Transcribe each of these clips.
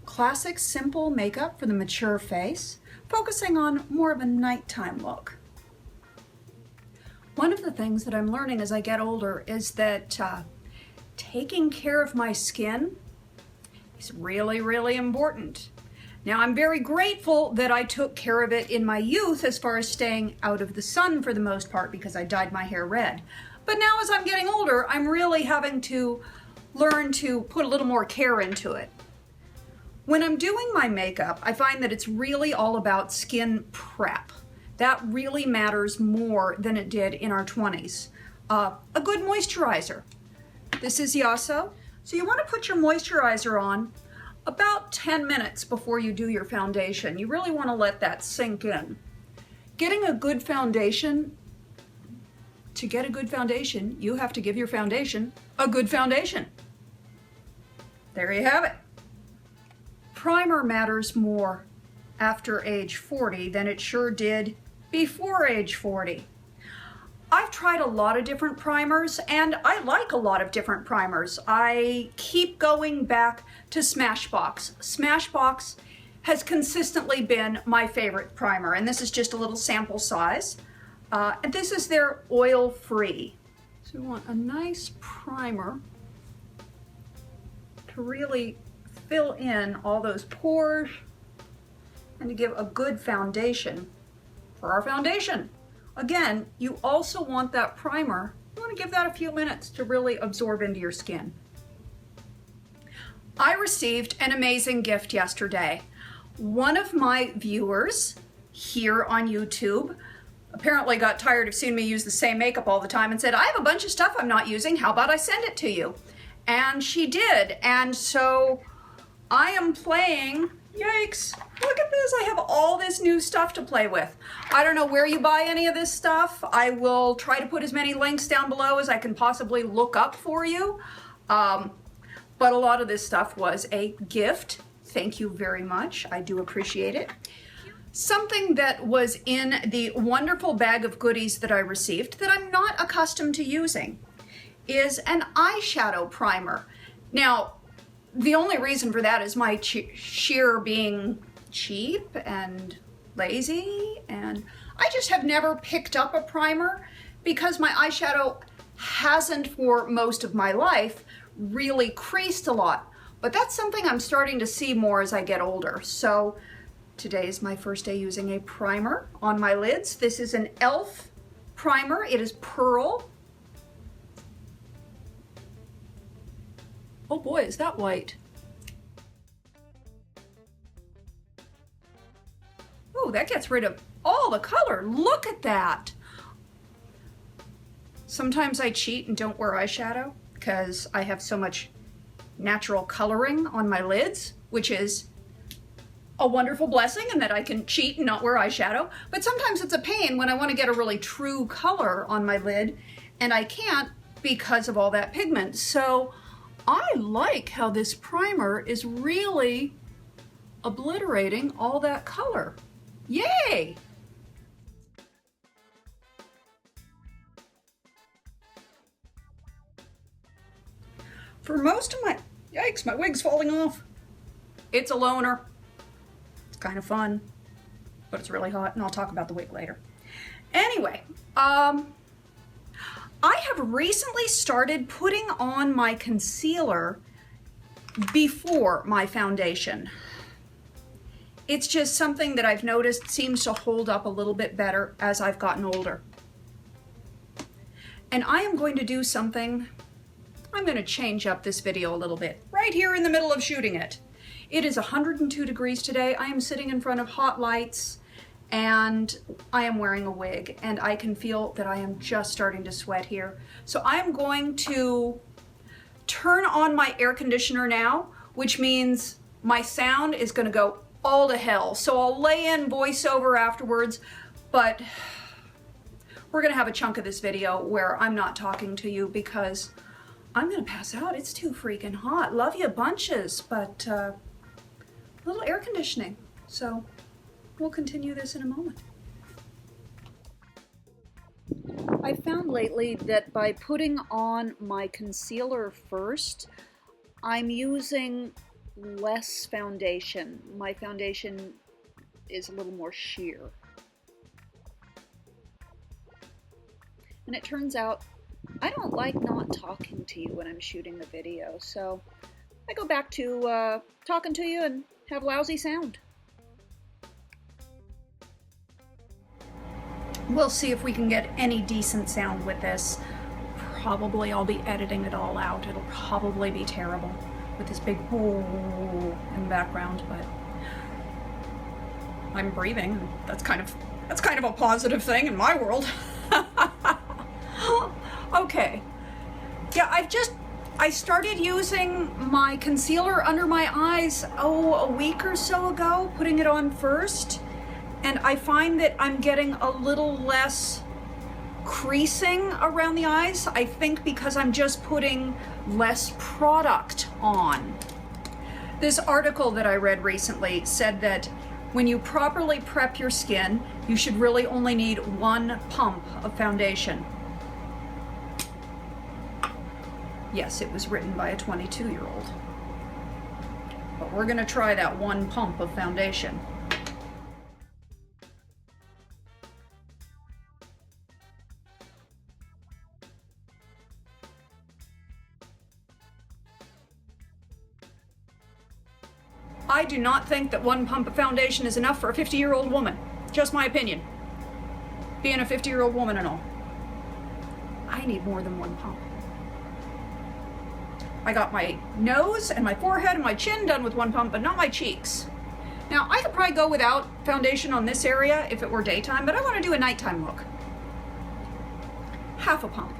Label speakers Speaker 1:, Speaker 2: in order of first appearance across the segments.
Speaker 1: Classic, simple makeup for the mature face, focusing on more of a nighttime look. One of the things that I'm learning as I get older is that taking care of my skin is really, really important. Now, I'm very grateful that I took care of it in my youth as far as staying out of the sun for the most part because I dyed my hair red. But now as I'm getting older, I'm really having to learn to put a little more care into it. When I'm doing my makeup, I find that it's really all about skin prep. That really matters more than it did in our 20s. A good moisturizer. This is Yasso. So you want to put your moisturizer on about 10 minutes before you do your foundation. You really want to let that sink in. Getting a good foundation, to get a good foundation, you have to give your foundation a good foundation. There you have it. Primer matters more after age 40 than it sure did before age 40. I've tried a lot of different primers and I like a lot of different primers. I keep going back to Smashbox. Smashbox has consistently been my favorite primer, and this is just a little sample size. And this is their oil-free. So we want a nice primer to really fill in all those pores and to give a good foundation for our foundation. Again, you also want that primer, you want to give that a few minutes to really absorb into your skin. I received an amazing gift yesterday. One of my viewers here on YouTube apparently got tired of seeing me use the same makeup all the time and said, I have a bunch of stuff I'm not using, how about I send it to you? And she did, and so I am playing. Yikes, look at this, I have all this new stuff to play with. I don't know where you buy any of this stuff. I will try to put as many links down below as I can possibly look up for you. But a lot of this stuff was a gift. Thank you very much, I do appreciate it. Something that was in the wonderful bag of goodies that I received that I'm not accustomed to using is an eyeshadow primer. Now, the only reason for that is my sheer being cheap and lazy, and I just have never picked up a primer because my eyeshadow hasn't for most of my life really creased a lot. But that's something I'm starting to see more as I get older. So today is my first day using a primer on my lids. This is an e.l.f. primer. It is Pearl. Oh boy, is that white. Oh, that gets rid of all the color. Look at that. Sometimes I cheat and don't wear eyeshadow because I have so much natural coloring on my lids, which is a wonderful blessing, and that I can cheat and not wear eyeshadow. But sometimes it's a pain when I want to get a really true color on my lid and I can't because of all that pigment. So I like how this primer is really obliterating all that color. Yay! For most of my, yikes, my wig's falling off. It's a loner. It's kind of fun, but it's really hot, and I'll talk about the wig later. Anyway, I have recently started putting on my concealer before my foundation. It's just something that I've noticed seems to hold up a little bit better as I've gotten older. And I am going to do something, I'm going to change up this video a little bit, right here in the middle of shooting it. It is 102 degrees today. I am sitting in front of hot lights and I am wearing a wig, and I can feel that I am just starting to sweat here. So I'm going to turn on my air conditioner now, which means my sound is going to go all to hell. So I'll lay in voiceover afterwards, but we're going to have a chunk of this video where I'm not talking to you because I'm going to pass out. It's too freaking hot. Love you bunches, but a little air conditioning. So we'll continue this in a moment. I found lately that by putting on my concealer first, I'm using less foundation. My foundation is a little more sheer. And it turns out I don't like not talking to you when I'm shooting the video, so I go back to talking to you and have lousy sound. We'll see if we can get any decent sound with this. Probably I'll be editing it all out. It'll probably be terrible with this big hole in the background, but I'm breathing. That's kind of a positive thing in my world. Okay. Yeah, I started using my concealer under my eyes, a week or so ago, putting it on first. And I find that I'm getting a little less creasing around the eyes. I think because I'm just putting less product on. This article that I read recently said that when you properly prep your skin, you should really only need 1 pump of foundation. Yes, it was written by a 22-year-old. But we're gonna try that 1 pump of foundation. I do not think that 1 pump of foundation is enough for a 50-year-old woman. Just my opinion. Being a 50-year-old woman and all. I need more than 1 pump. I got my nose and my forehead and my chin done with 1 pump, but not my cheeks. Now, I could probably go without foundation on this area if it were daytime, but I want to do a nighttime look. Half a pump.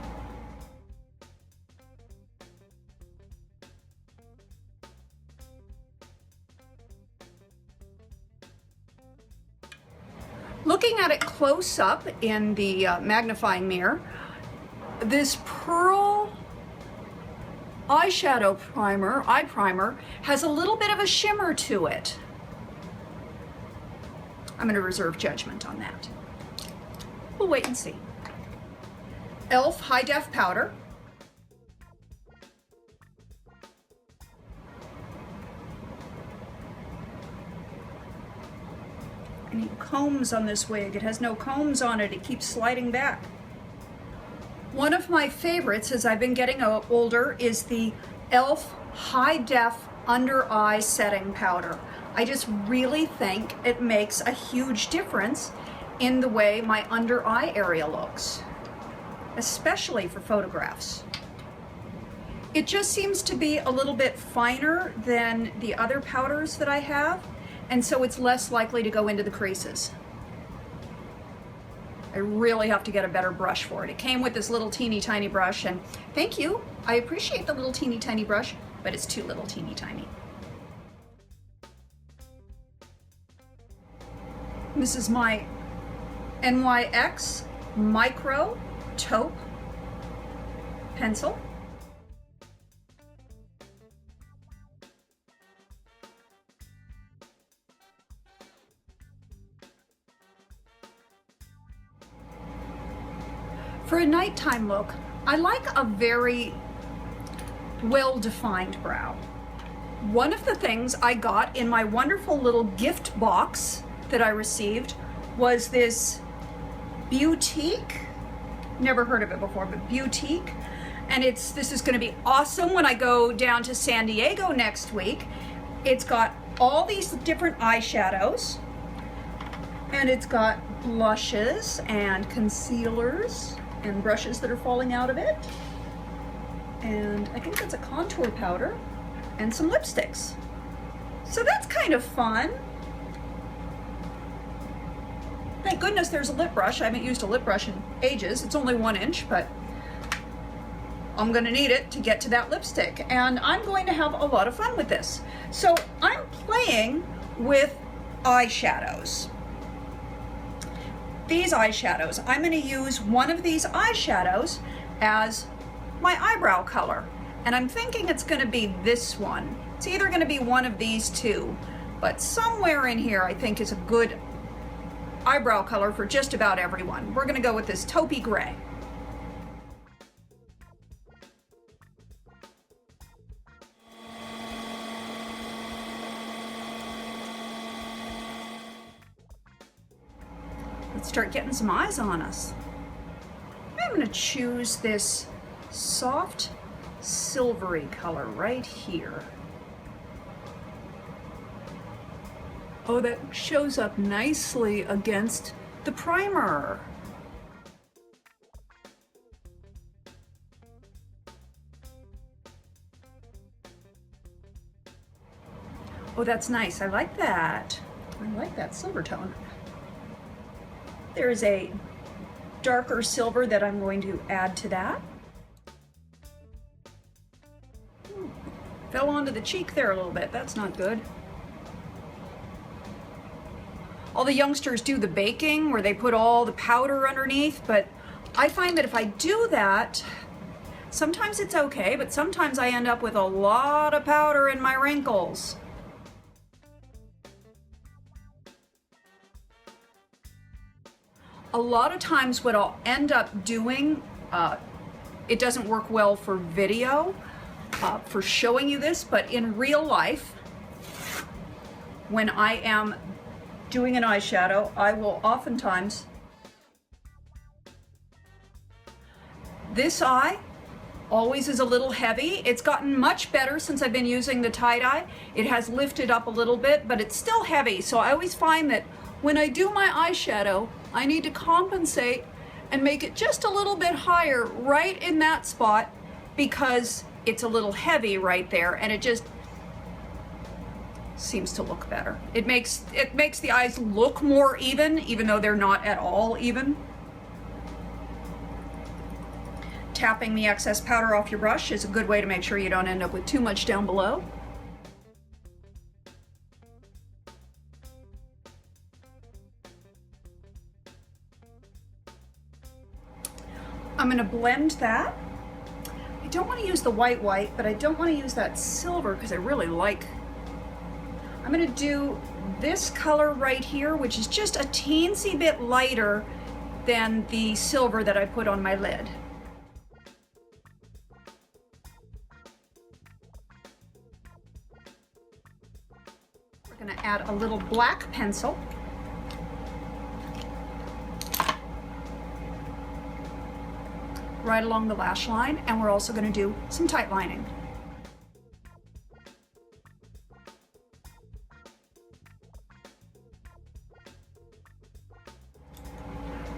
Speaker 1: Looking at it close up in the magnifying mirror, this Pearl eyeshadow primer, eye primer, has a little bit of a shimmer to it. I'm going to reserve judgment on that. We'll wait and see. e.l.f. High Def Powder. I need combs on this wig. It has no combs on it. It keeps sliding back. One of my favorites as I've been getting older is the e.l.f. High Def Under Eye Setting Powder. I just really think it makes a huge difference in the way my under eye area looks, especially for photographs. It just seems to be a little bit finer than the other powders that I have, and so it's less likely to go into the creases. I really have to get a better brush for it. It came with this little teeny tiny brush, and thank you. I appreciate the little teeny tiny brush, but it's too little teeny tiny. This is my NYX Micro Taupe pencil. For a nighttime look, I like a very well-defined brow. One of the things I got in my wonderful little gift box that I received was this Boutique, never heard of it before, but Boutique. And this is gonna be awesome when I go down to San Diego next week. It's got all these different eyeshadows, and it's got blushes and concealers and brushes that are falling out of it. And I think that's a contour powder and some lipsticks. So that's kind of fun. Thank goodness there's a lip brush. I haven't used a lip brush in ages. It's only 1 inch, but I'm gonna need it to get to that lipstick. And I'm going to have a lot of fun with this. So I'm playing with eyeshadows. These eyeshadows, I'm gonna use one of these eyeshadows as my eyebrow color. And I'm thinking it's gonna be this one. It's either gonna be one of these two, but somewhere in here I think is a good eyebrow color for just about everyone. We're gonna go with this taupey gray. Let's start getting some eyes on us. I'm going to choose this soft silvery color right here. Oh, that shows up nicely against the primer. Oh, that's nice. I like that. I like that silver tone. There is a darker silver that I'm going to add to that. Fell onto the cheek there a little bit. That's not good. All the youngsters do the baking where they put all the powder underneath, but I find that if I do that, sometimes it's okay, but sometimes I end up with a lot of powder in my wrinkles. A lot of times what I'll end up doing, it doesn't work well for video, for showing you this, but in real life, when I am doing an eyeshadow, I will oftentimes, this eye always is a little heavy. It's gotten much better since I've been using the tie-dye. It has lifted up a little bit, but it's still heavy. So I always find that when I do my eyeshadow, I need to compensate and make it just a little bit higher right in that spot because it's a little heavy right there, and it just seems to look better. It makes the eyes look more even though they're not at all even. Tapping the excess powder off your brush is a good way to make sure you don't end up with too much down below. I'm going to blend that. I don't want to use the white, but I don't want to use that silver because I really like. I'm going to do this color right here, which is just a teensy bit lighter than the silver that I put on my lid. We're going to add a little black pencil. Right along the lash line, and we're also going to do some tight lining.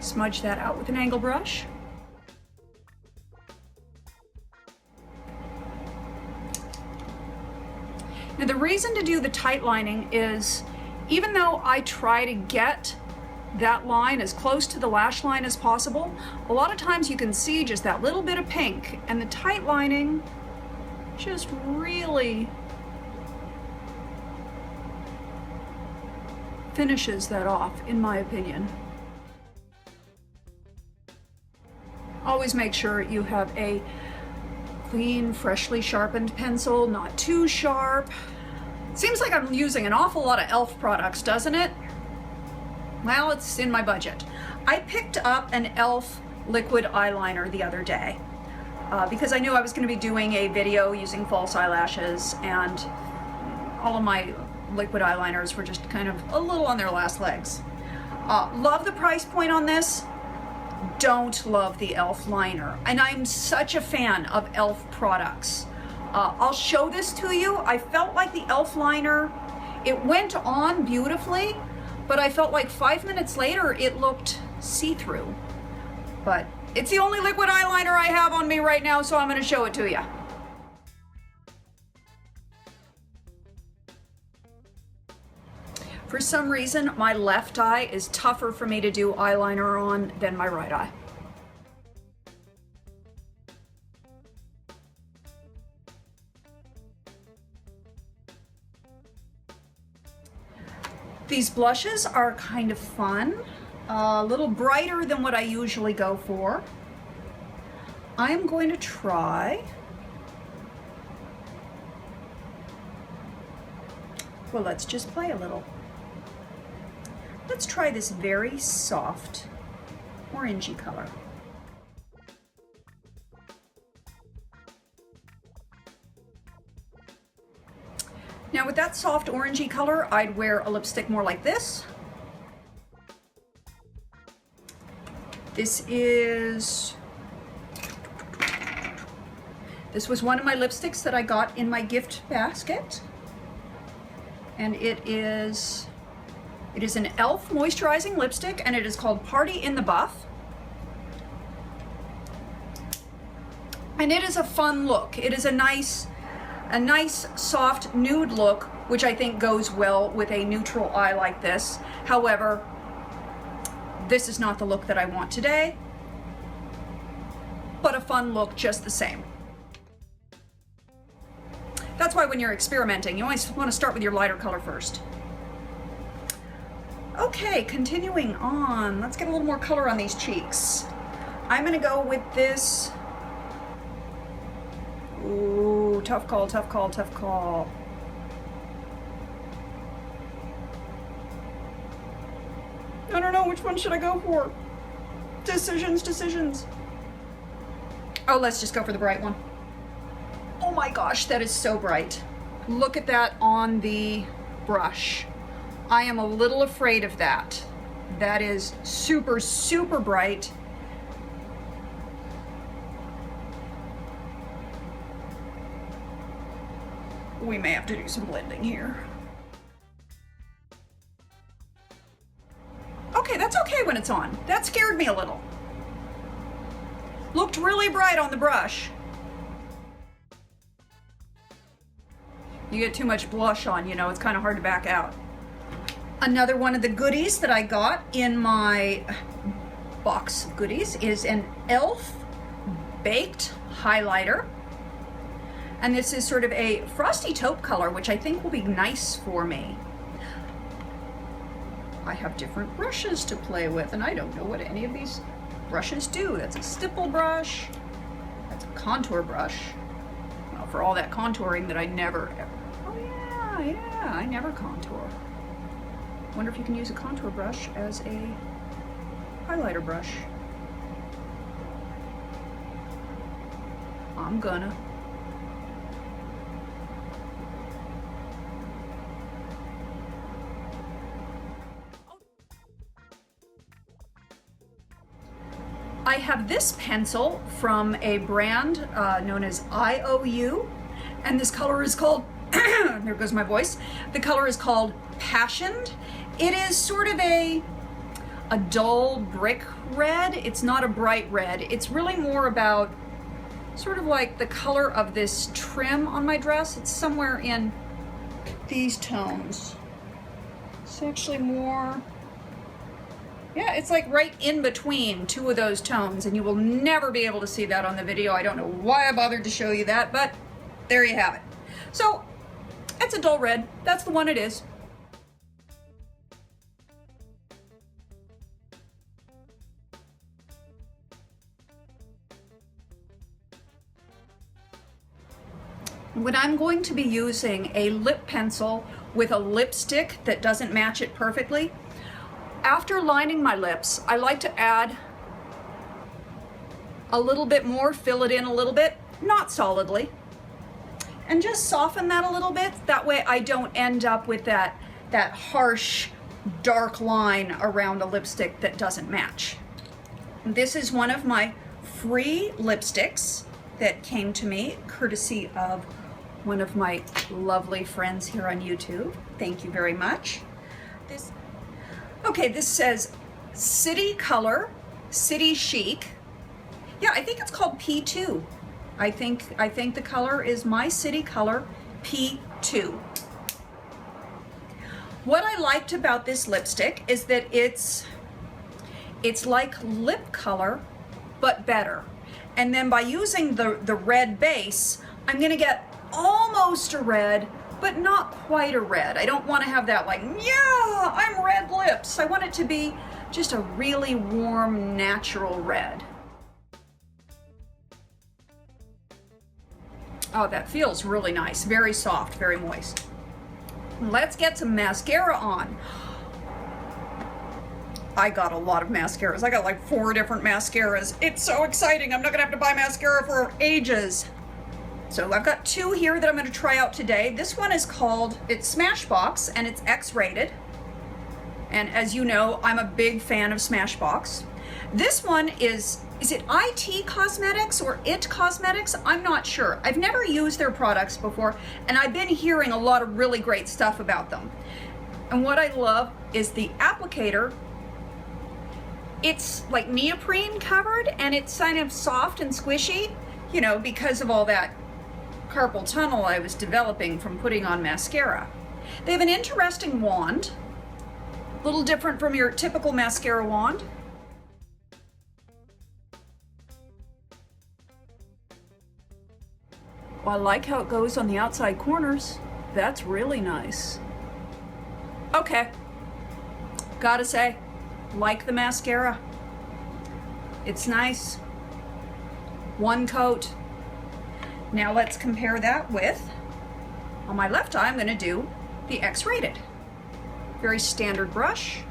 Speaker 1: Smudge that out with an angle brush. Now the reason to do the tight lining is, even though I try to get that line as close to the lash line as possible, a lot of times you can see just that little bit of pink, and the tight lining just really finishes that off, in my opinion. Always make sure you have a clean, freshly sharpened pencil, not too sharp. Seems like I'm using an awful lot of e.l.f. products, doesn't it? Well, it's in my budget. I picked up an e.l.f. liquid eyeliner the other day because I knew I was going to be doing a video using false eyelashes, and all of my liquid eyeliners were just kind of a little on their last legs. Love the price point on this. Don't love the e.l.f. liner, and I'm such a fan of e.l.f. products. I'll show this to you. I felt like the e.l.f. liner, it went on beautifully, but I felt like 5 minutes later it looked see-through. But it's the only liquid eyeliner I have on me right now, so I'm going to show it to you. For some reason, my left eye is tougher for me to do eyeliner on than my right eye. These blushes are kind of fun, a little brighter than what I usually go for. I'm going to try, well, let's just play a little. Let's try this very soft orangey color. Now with that soft orangey color, I'd wear a lipstick more like this. This was one of my lipsticks that I got in my gift basket. And it is an e.l.f. moisturizing lipstick, and it is called Party in the Buff. And it is a fun look. It is a nice soft nude look, which I think goes well with a neutral eye like this. However, this is not the look that I want today, but a fun look just the same. That's why when you're experimenting, you always want to start with your lighter color first. Okay, continuing on. Let's get a little more color on these cheeks. I'm gonna go with this. Ooh, tough call, tough call, tough call. I don't know, which one should I go for? Decisions. Oh, let's just go for the bright one. Oh my gosh, that is so bright. Look at that on the brush. I am a little afraid of that. That is super, super bright. We may have to do some blending here. Okay, that's okay when it's on. That scared me a little. Looked really bright on the brush. You get too much blush on, you know, it's kind of hard to back out. Another one of the goodies that I got in my box of goodies is an e.l.f. baked highlighter. And this is sort of a frosty taupe color, which I think will be nice for me. I have different brushes to play with, and I don't know what any of these brushes do. That's a stipple brush. That's a contour brush. Well, for all that contouring that I never ever. Oh yeah, I never contour. Wonder if you can use a contour brush as a highlighter brush. I'm gonna. I have this pencil from a brand known as IOU, and this color is called, there goes my voice, the color is called Passioned. It is sort of a dull brick red. It's not a bright red. It's really more about sort of like the color of this trim on my dress. It's somewhere in these tones. It's actually more, yeah, it's like right in between two of those tones, and you will never be able to see that on the video. I don't know why I bothered to show you that, but there you have it. So it's a dull red. That's the one it is. When I'm going to be using a lip pencil with a lipstick that doesn't match it perfectly, after lining my lips, I like to add a little bit more, fill it in a little bit, not solidly, and just soften that a little bit. That way I don't end up with that harsh, dark line around a lipstick that doesn't match. This is one of my free lipsticks that came to me courtesy of one of my lovely friends here on YouTube. Thank you very much. This says City Color, City Chic. Yeah, I think it's called P2. I think the color is My City Color P2. What I liked about this lipstick is that it's like lip color, but better. And then by using the red base, I'm gonna get almost a red, but not quite a red. I don't want to have that like, yeah, I'm red lips. I want it to be just a really warm, natural red. Oh, that feels really nice. Very soft, very moist. Let's get some mascara on. I got a lot of mascaras. I got like 4 different mascaras. It's so exciting. I'm not gonna have to buy mascara for ages. So I've got 2 here that I'm going to try out today. This one is called, it's Smashbox, and it's X-rated. And as you know, I'm a big fan of Smashbox. This one is it IT Cosmetics or IT Cosmetics? I'm not sure. I've never used their products before, and I've been hearing a lot of really great stuff about them. And what I love is the applicator. It's like neoprene covered, and it's kind of soft and squishy, you know, because of all that carpal tunnel I was developing from putting on mascara. They have an interesting wand, a little different from your typical mascara wand. Well, I like how it goes on the outside corners. That's really nice. Okay, gotta say, like the mascara. It's nice. One coat. Now let's compare that with, on my left eye, I'm gonna do the X-rated. Very standard brush.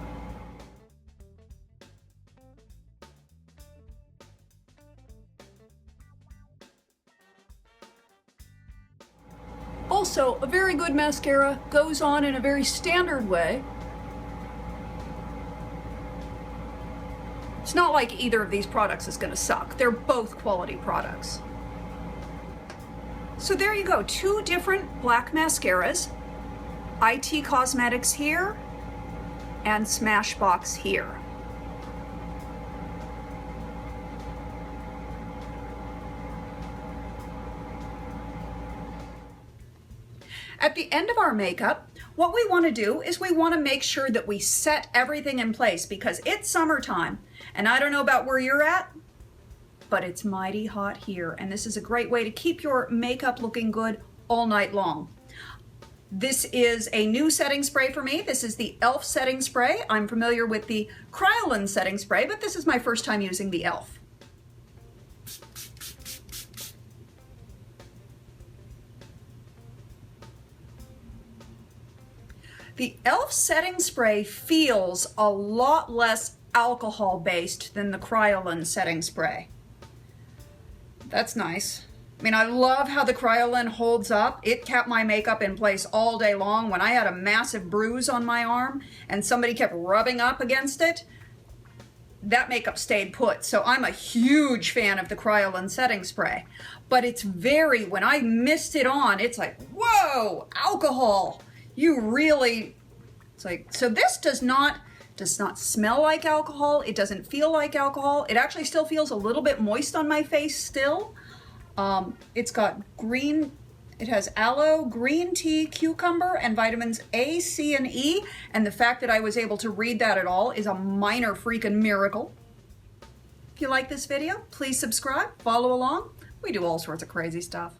Speaker 1: Also, a very good mascara goes on in a very standard way. It's not like either of these products is gonna suck. They're both quality products. So there you go, 2 different black mascaras. IT Cosmetics here and Smashbox here. At the end of our makeup, what we want to do is we want to make sure that we set everything in place because it's summertime. And I don't know about where you're at, but it's mighty hot here. And this is a great way to keep your makeup looking good all night long. This is a new setting spray for me. This is the e.l.f. setting spray. I'm familiar with the Kryolan setting spray, but this is my first time using the e.l.f. The e.l.f. setting spray feels a lot less alcohol based than the Kryolan setting spray. That's nice. I mean, I love how the Kryolan holds up. It kept my makeup in place all day long. When I had a massive bruise on my arm and somebody kept rubbing up against it, that makeup stayed put. So I'm a huge fan of the Kryolan setting spray. But it's very, when I mist it on, it's like, whoa, alcohol. You really, it's like, so this does not smell like alcohol. It doesn't feel like alcohol. It actually still feels a little bit moist on my face still. It's got green, it has aloe, green tea, cucumber, and vitamins A, C, and E. And the fact that I was able to read that at all is a minor freaking miracle. If you like this video, please subscribe, follow along. We do all sorts of crazy stuff.